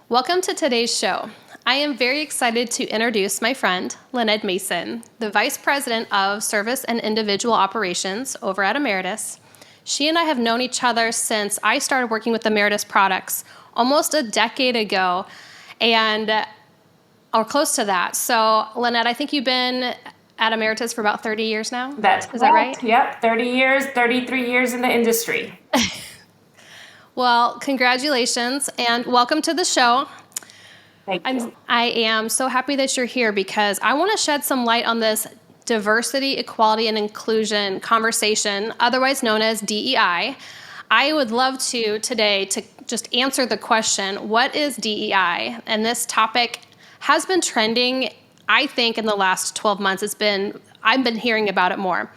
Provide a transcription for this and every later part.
Welcome to today's show. I am very excited to introduce my friend, Lynette Mason, the Vice President of Service and Individual Operations over at Ameritas. She and I have known each other since I started working with Ameritas products almost a decade ago, or close to that. So, Lynette, I think you've been at Ameritas for about 30 years now? That's correct. Is that right? Yep, 30 years, 33 years in the industry. Well, congratulations and welcome to the show. Thank you. I am so happy that you're here because I want to shed some light on this diversity, equality, and inclusion conversation, otherwise known as DEI. I would love today to just answer the question, what is DEI? And this topic has been trending, I think, in the last 12 months. I've been hearing about it more.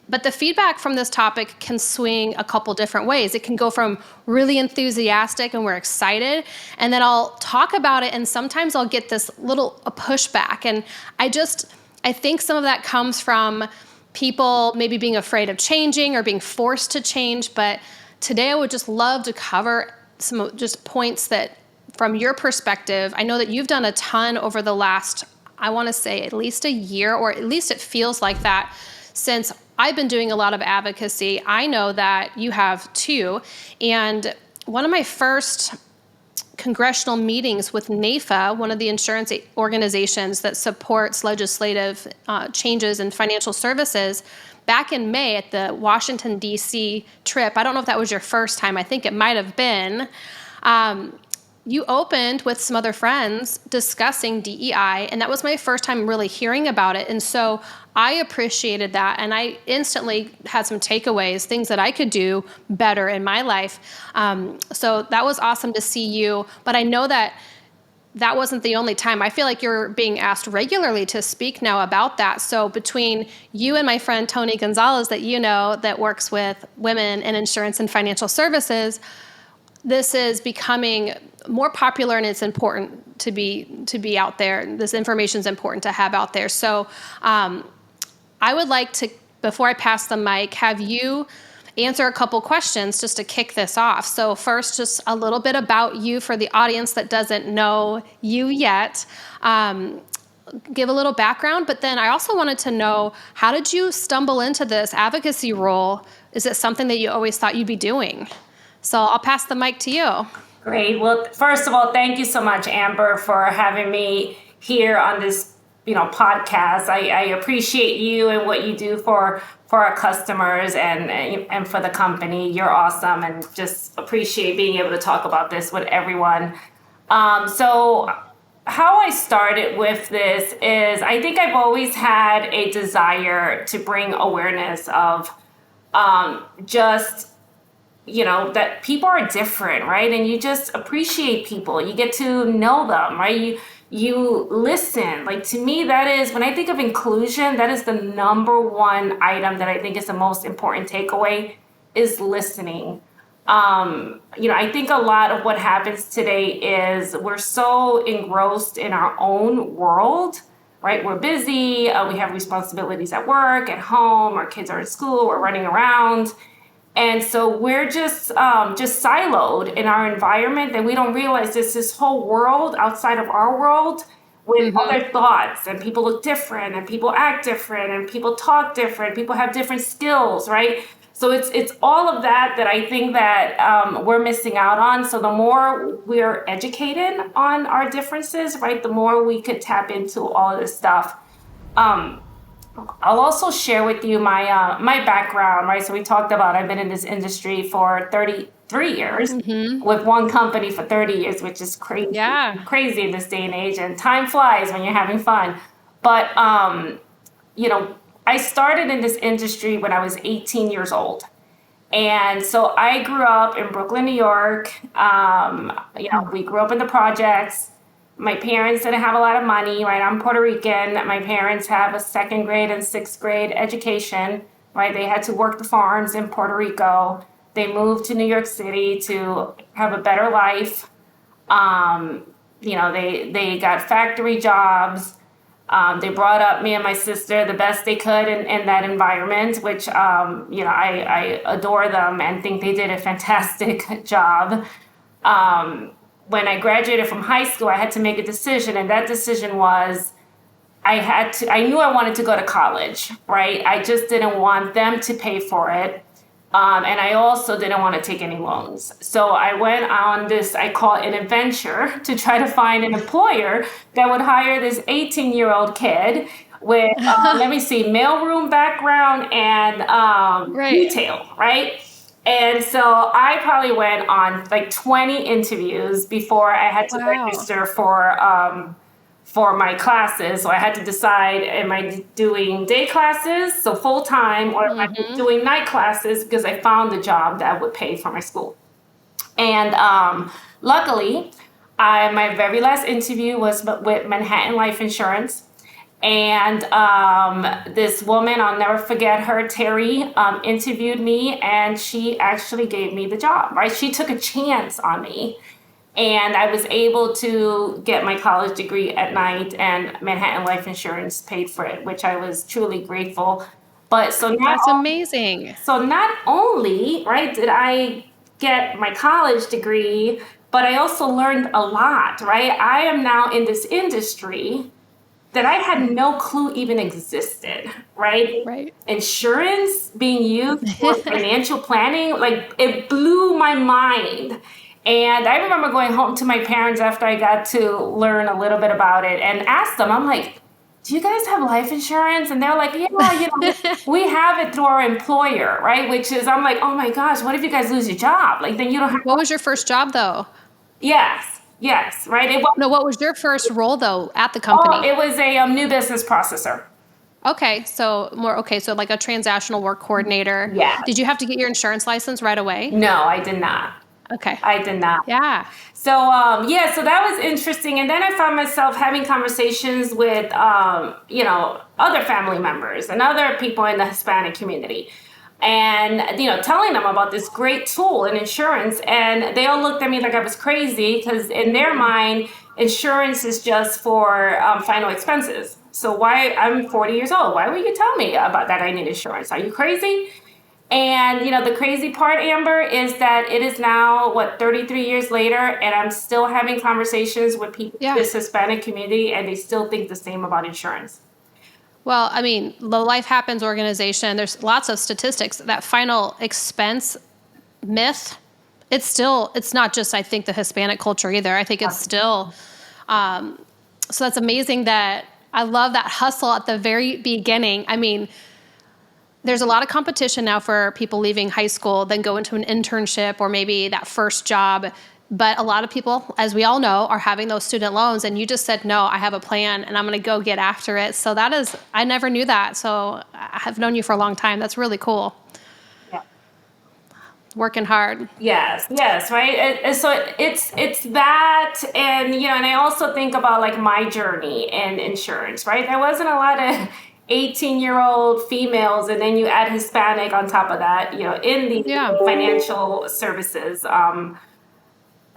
But the feedback from this topic can swing a couple different ways. It can go from really enthusiastic and we're excited, and then I'll talk about it and sometimes I'll get this a pushback. And I think some of that comes from people maybe being afraid of changing or being forced to change. But today I would just love to cover some just points that from your perspective, I know that you've done a ton over the last, I want to say at least a year, or at least it feels like that since I've been doing a lot of advocacy. I know that you have too. And one of my first congressional meetings with NAIFA, one of the insurance organizations that supports legislative changes in financial services, back in May at the Washington, D.C. trip, I don't know if that was your first time, I think it might have been, you opened with some other friends discussing DEI, and that was my first time really hearing about it. And so I appreciated that, and I instantly had some takeaways, things that I could do better in my life. So that was awesome to see you, but I know that wasn't the only time. I feel like you're being asked regularly to speak now about that. So between you and my friend Tony Gonzalez that you know that works with women in insurance and financial services, this is becoming more popular, and it's important to be out there. This information is important to have out there. So I would like to, before I pass the mic, have you answer a couple questions just to kick this off. So first, just a little bit about you for the audience that doesn't know you yet. Give a little background, but then I also wanted to know, how did you stumble into this advocacy role? Is it something that you always thought you'd be doing? So I'll pass the mic to you. Great. Well, first of all, thank you so much, Amber, for having me here on this, podcast. I appreciate you and what you do for our customers and for the company. You're awesome, and just appreciate being able to talk about this with everyone. So how I started with this is, I think I've always had a desire to bring awareness of that people are different, right? And you just appreciate people. You get to know them, right? You listen. Like, to me, that is, when I think of inclusion, that is the number one item that I think is the most important takeaway, is listening. I think a lot of what happens today is we're so engrossed in our own world, right? We're busy. We have responsibilities at work, at home. Our kids are at school. We're running around. And so we're just siloed in our environment, and we don't realize there's this whole world outside of our world with other thoughts, and people look different, and people act different, and people talk different, people have different skills, right? So it's all of that I think that we're missing out on. So the more we're educated on our differences, right, the more we could tap into all of this stuff. I'll also share with you my my background, right? So we talked about, I've been in this industry for 33 years, with one company for 30 years, which is crazy, crazy in this day and age. And time flies when you're having fun. But, I started in this industry when I was 18 years old. And so I grew up in Brooklyn, New York. We grew up in the projects. My parents didn't have a lot of money, right? I'm Puerto Rican. My parents have a 2nd grade and 6th grade education, right? They had to work the farms in Puerto Rico. They moved to New York City to have a better life. They got factory jobs. They brought up me and my sister the best they could in that environment, which, I adore them and think they did a fantastic job. when I graduated from high school, I had to make a decision, and that decision was I knew I wanted to go to college, right? I just didn't want them to pay for it. And I also didn't want to take any loans. So I went on this, I call it an adventure, to try to find an employer that would hire this 18-year-old kid with, let me see, mailroom background and Right. retail, right? And so I probably went on like 20 interviews before I had to Wow. register for my classes. So I had to decide, am I doing day classes, so full time, or am I Hmm. doing night classes, because I found a job that would pay for my school. And luckily, my very last interview was with Manhattan Life Insurance. And this woman, I'll never forget her, Terry, interviewed me, and she actually gave me the job, right? She took a chance on me. And I was able to get my college degree at night, and Manhattan Life Insurance paid for it, which I was truly grateful. But That's amazing. so not only, right, did I get my college degree, but I also learned a lot, right? I am now in this industry that I had no clue even existed, right? Right. Insurance being used for financial planning, like it blew my mind. And I remember going home to my parents after I got to learn a little bit about it and asked them, I'm like, do you guys have life insurance? And they're like, yeah, we have it through our employer, right? Which is, I'm like, oh my gosh, what if you guys lose your job? Like, then you don't have, What was your first job though? yes, right? No, what was your first role though at the Oh, company? it was a new business processor. Okay, so like a transactional work coordinator. Yeah. Did you have to get your insurance license right away? No, I did not. Okay. I did not. Yeah. So yeah, so that was interesting, and then I found myself having conversations with other family members and other people in the Hispanic community, and telling them about this great tool in insurance, and they all looked at me like I was crazy, because in their mind, insurance is just for final expenses. So why, I'm 40 years old, why would you tell me about that I need insurance? Are you crazy? And the crazy part, Amber, is that it is now, what, 33 years later, and I'm still having conversations with people in Yeah. this Hispanic community, and they still think the same about insurance. Well, I mean, the Life Happens organization, there's lots of statistics. That final expense myth, it's not just, I think, the Hispanic culture either. I think it's still, so that's amazing that I love that hustle at the very beginning. I mean, there's a lot of competition now for people leaving high school, then go into an internship or maybe that first job. But a lot of people, as we all know, are having those student loans. And you just said, no, I have a plan and I'm going to go get after it. So that is, I never knew that. So I have known you for a long time. That's really cool. Yeah. Working hard. Yes, right. And so it's that, and I also think about like my journey in insurance, right? There wasn't a lot of 18-year-old females, and then you add Hispanic on top of that, in the Yeah. financial services, on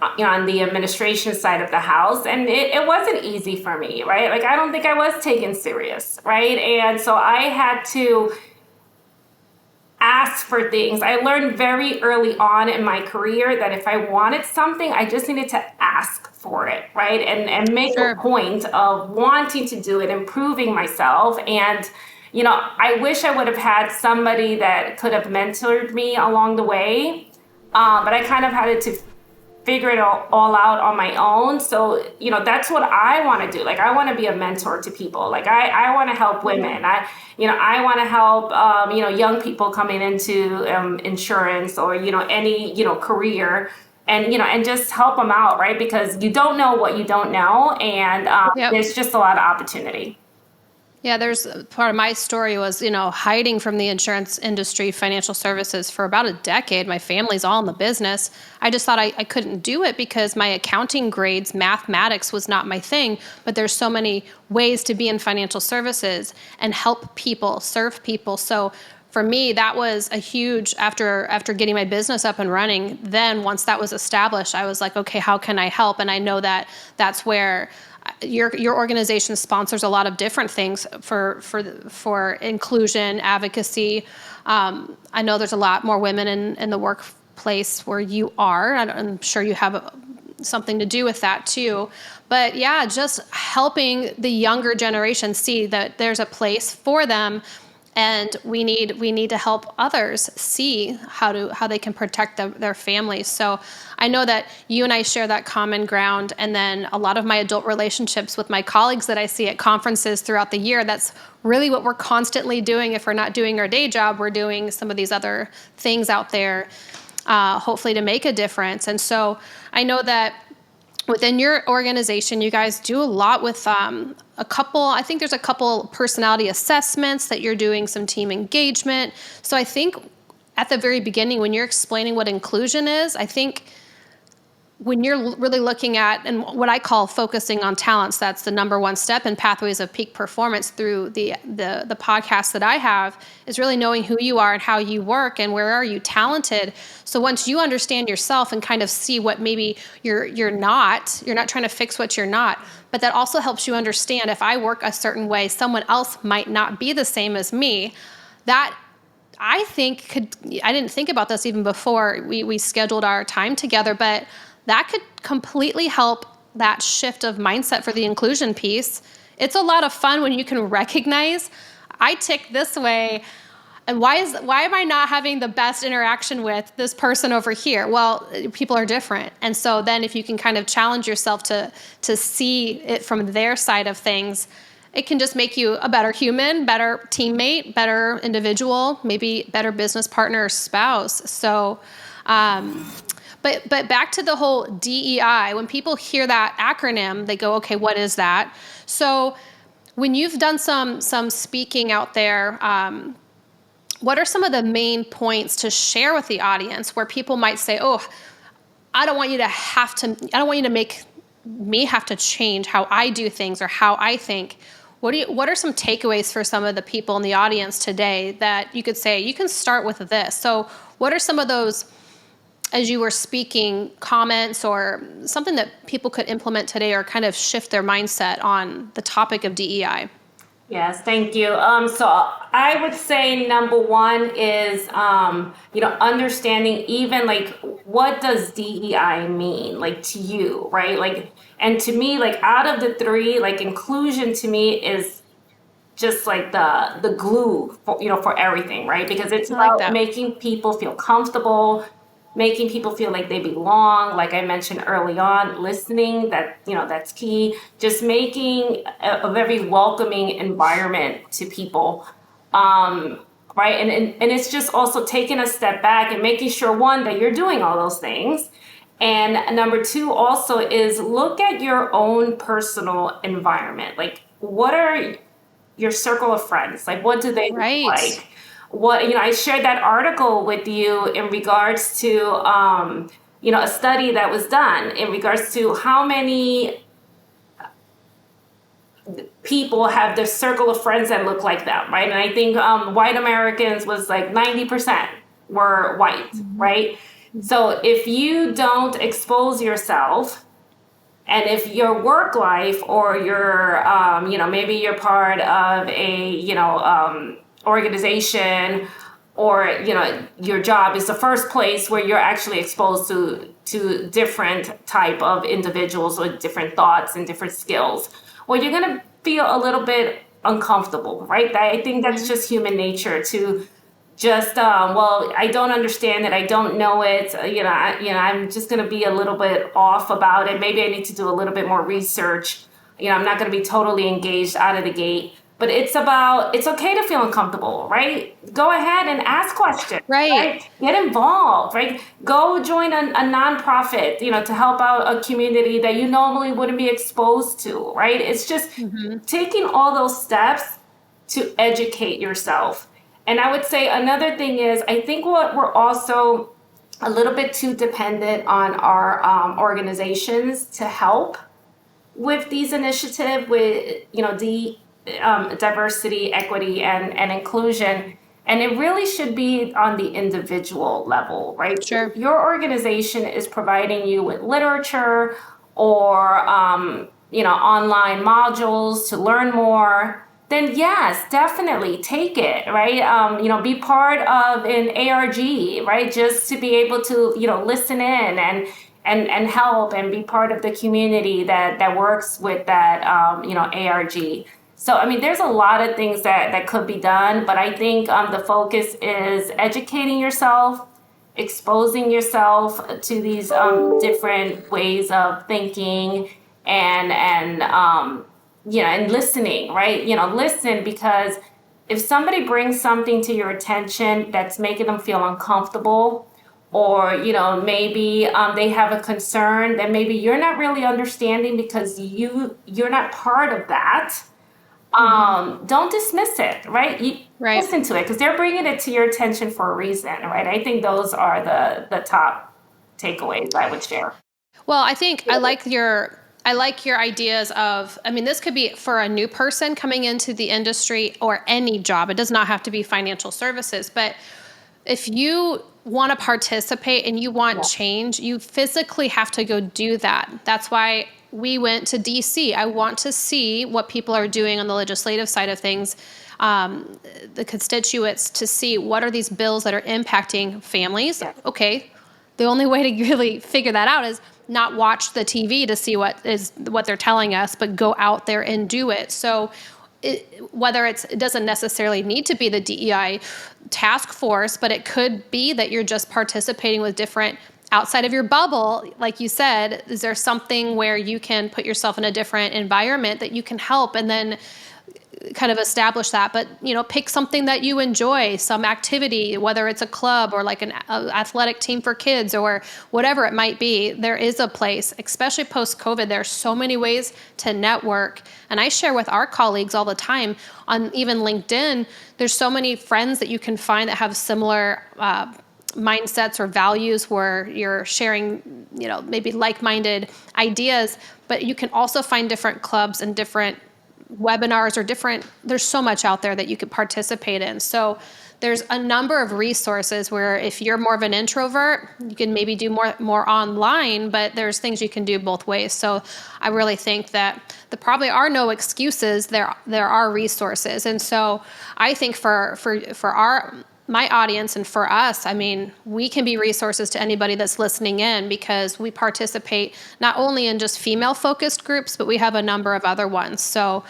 the administration side of the house, and it wasn't easy for me, right? Like, I don't think I was taken serious, right? And so I had to ask for things. I learned very early on in my career that if I wanted something, I just needed to ask for it, right? And make a Sure. point of wanting to do it, improving myself. And I wish I would have had somebody that could have mentored me along the way, but I kind of had to figure it all out on my own. So, that's what I want to do. Like, I want to be a mentor to people. Like, I want to help women. I want to help, young people coming into insurance, or, any, career, and just help them out, right? Because you don't know what you don't know. And Yep. there's just a lot of opportunity. Yeah, there's part of my story was, hiding from the insurance industry, financial services for about a decade. My family's all in the business. I just thought I couldn't do it because my accounting grades, mathematics was not my thing. But there's so many ways to be in financial services and help people, serve people. So for me, that was a huge, after getting my business up and running, then once that was established, I was like, okay, how can I help? And I know that that's where your organization sponsors a lot of different things for inclusion, advocacy. I know there's a lot more women in the workplace where you are. I'm sure you have something to do with that too. But yeah, just helping the younger generation see that there's a place for them, and we need to help others see how they can protect their families. So I know that you and I share that common ground, and then a lot of my adult relationships with my colleagues that I see at conferences throughout the year, that's really what we're constantly doing. If we're not doing our day job, we're doing some of these other things out there, hopefully to make a difference. And so I know that within your organization, you guys do a lot with I think there's a couple personality assessments that you're doing, some team engagement. So I think at the very beginning, when you're explaining what inclusion is, I think when you're really looking at, and what I call focusing on talents, that's the number one step in Pathways of Peak Performance through the podcast that I have, is really knowing who you are and how you work and where are you talented. So once you understand yourself and kind of see what maybe you're not trying to fix what you're not, but that also helps you understand, if I work a certain way, someone else might not be the same as me. That I didn't think about this even before we scheduled our time together, but that could completely help that shift of mindset for the inclusion piece. It's a lot of fun when you can recognize, I tick this way, and why am I not having the best interaction with this person over here? Well, people are different. And so then if you can kind of challenge yourself to see it from their side of things, it can just make you a better human, better teammate, better individual, maybe better business partner or spouse. So, But back to the whole DEI, when people hear that acronym, they go, okay, what is that? So when you've done some speaking out there, what are some of the main points to share with the audience where people might say, oh, I don't want you to make me have to change how I do things or how I think. What are some takeaways for some of the people in the audience today that you could say, you can start with this? So what are some of those, as you were speaking, comments or something that people could implement today or kind of shift their mindset on the topic of DEI? Yes, thank you. So I would say number one is, understanding even like, what does DEI mean, like to you, right? Like, and to me, like out of the three, like inclusion to me is just like the glue for everything, right? Because it's I like about that. making people feel comfortable, making people feel like they belong, like I mentioned early on, listening, that's key. Just making a very welcoming environment to people. Right. And it's just also taking a step back and making sure, one, that you're doing all those things. And number two also is look at your own personal environment. Like, what are your circle of friends? Like, what do they look Right. like? I shared that article with you in regards to, a study that was done in regards to how many people have their circle of friends that look like them, right? And I think white Americans was like 90% were white, right? So if you don't expose yourself, and if your work life or your, maybe you're part of a, organization, or, your job is the first place where you're actually exposed to different type of individuals with different thoughts and different skills, well, you're going to feel a little bit uncomfortable, right? I think that's just human nature to just I don't understand it, I don't know it, I'm just going to be a little bit off about it, maybe I need to do a little bit more research, I'm not going to be totally engaged out of the gate. But it's okay to feel uncomfortable, right? Go ahead and ask questions, Right. right? Get involved, right? Go join a nonprofit, to help out a community that you normally wouldn't be exposed to, right? It's just taking all those steps to educate yourself. And I would say another thing is, I think what we're also a little bit too dependent on our organizations to help with these initiatives, with diversity, equity, and inclusion. And it really should be on the individual level, right? Sure. Your organization is providing you with literature or online modules to learn more, then yes, definitely take it, right? Be part of an ARG, right? Just to be able to, listen in and help and be part of the community that works with that, ARG. So, I mean, there's a lot of things that could be done, but I think the focus is educating yourself, exposing yourself to these different ways of thinking, and listening, right? Listen, because if somebody brings something to your attention that's making them feel uncomfortable, or maybe they have a concern that maybe you're not really understanding because you're not part of that. Don't dismiss it, right? Right. Listen to it, because they're bringing it to your attention for a reason, right? I think those are the top takeaways I would share. Well, I think I like your ideas of, I mean, this could be for a new person coming into the industry or any job. It does not have to be financial services, but if you want to participate and you want change, you physically have to go do that. That's why we went to DC. I want to see what people are doing on the legislative side of things, the constituents, to see what are these bills that are impacting families. Okay, the only way to really figure that out is not watch the TV to see what they're telling us, but go out there and do it. So it doesn't necessarily need to be the DEI task force, but it could be that you're just participating with different outside of your bubble. Like you said, is there something where you can put yourself in a different environment that you can help, and then kind of establish that? But pick something that you enjoy, some activity, whether it's a club or like an athletic team for kids or whatever it might be. There is a place, especially post-COVID. There are so many ways to network, and I share with our colleagues all the time on even LinkedIn. There's so many friends that you can find that have similar mindsets or values, where you're sharing maybe like-minded ideas, but you can also find different clubs and different webinars or there's so much out there that you could participate in. So there's a number of resources where if you're more of an introvert, you can maybe do more online, but there's things you can do both ways. So I really think that there probably are no excuses. There are resources. And so I think for my audience and for us, I mean, we can be resources to anybody that's listening in, because we participate not only in just female-focused groups, but we have a number of other ones. So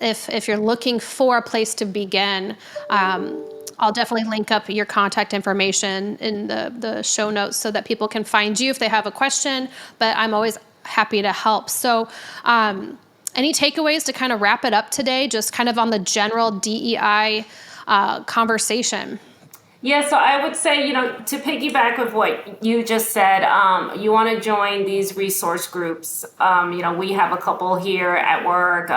if you're looking for a place to begin, I'll definitely link up your contact information in the show notes so that people can find you if they have a question, but I'm always happy to help. So any takeaways to kind of wrap it up today, just kind of on the general DEI conversation? Yeah, so I would say, to piggyback with what you just said, you want to join these resource groups. We have a couple here at work.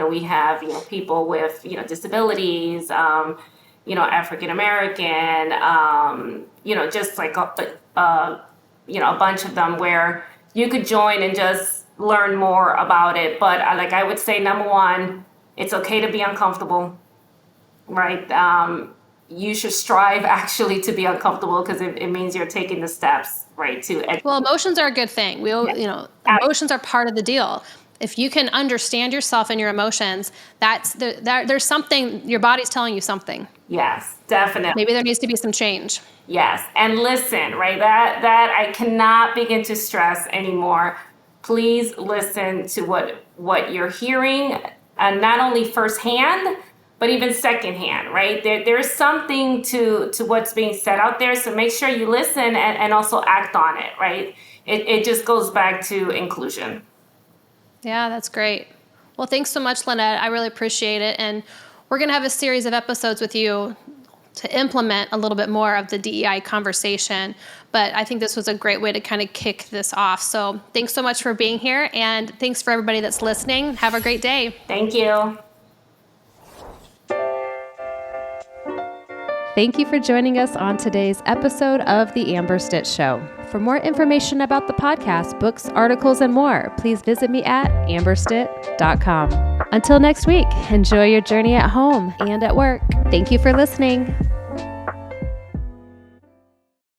We have, people with, disabilities, African American, just like, a bunch of them where you could join and just learn more about it. But I would say, number one, it's okay to be uncomfortable. Right. You should strive actually to be uncomfortable, because it means you're taking the steps, right, Well, emotions are a good thing. Emotions are part of the deal. If you can understand yourself and your emotions, there's something, your body's telling you something. Yes, definitely. Maybe there needs to be some change. Yes. And listen, right, that I cannot begin to stress anymore. Please listen to what you're hearing, and not only firsthand, but even secondhand, right? There's something to what's being said out there. So make sure you listen and also act on it, right? It just goes back to inclusion. Yeah, that's great. Well, thanks so much, Lynette. I really appreciate it. And we're going to have a series of episodes with you to implement a little bit more of the DEI conversation. But I think this was a great way to kind of kick this off. So thanks so much for being here. And thanks for everybody that's listening. Have a great day. Thank you. Thank you for joining us on today's episode of The Amber Stitt Show. For more information about the podcast, books, articles, and more, please visit me at amberstitt.com. Until next week, enjoy your journey at home and at work. Thank you for listening.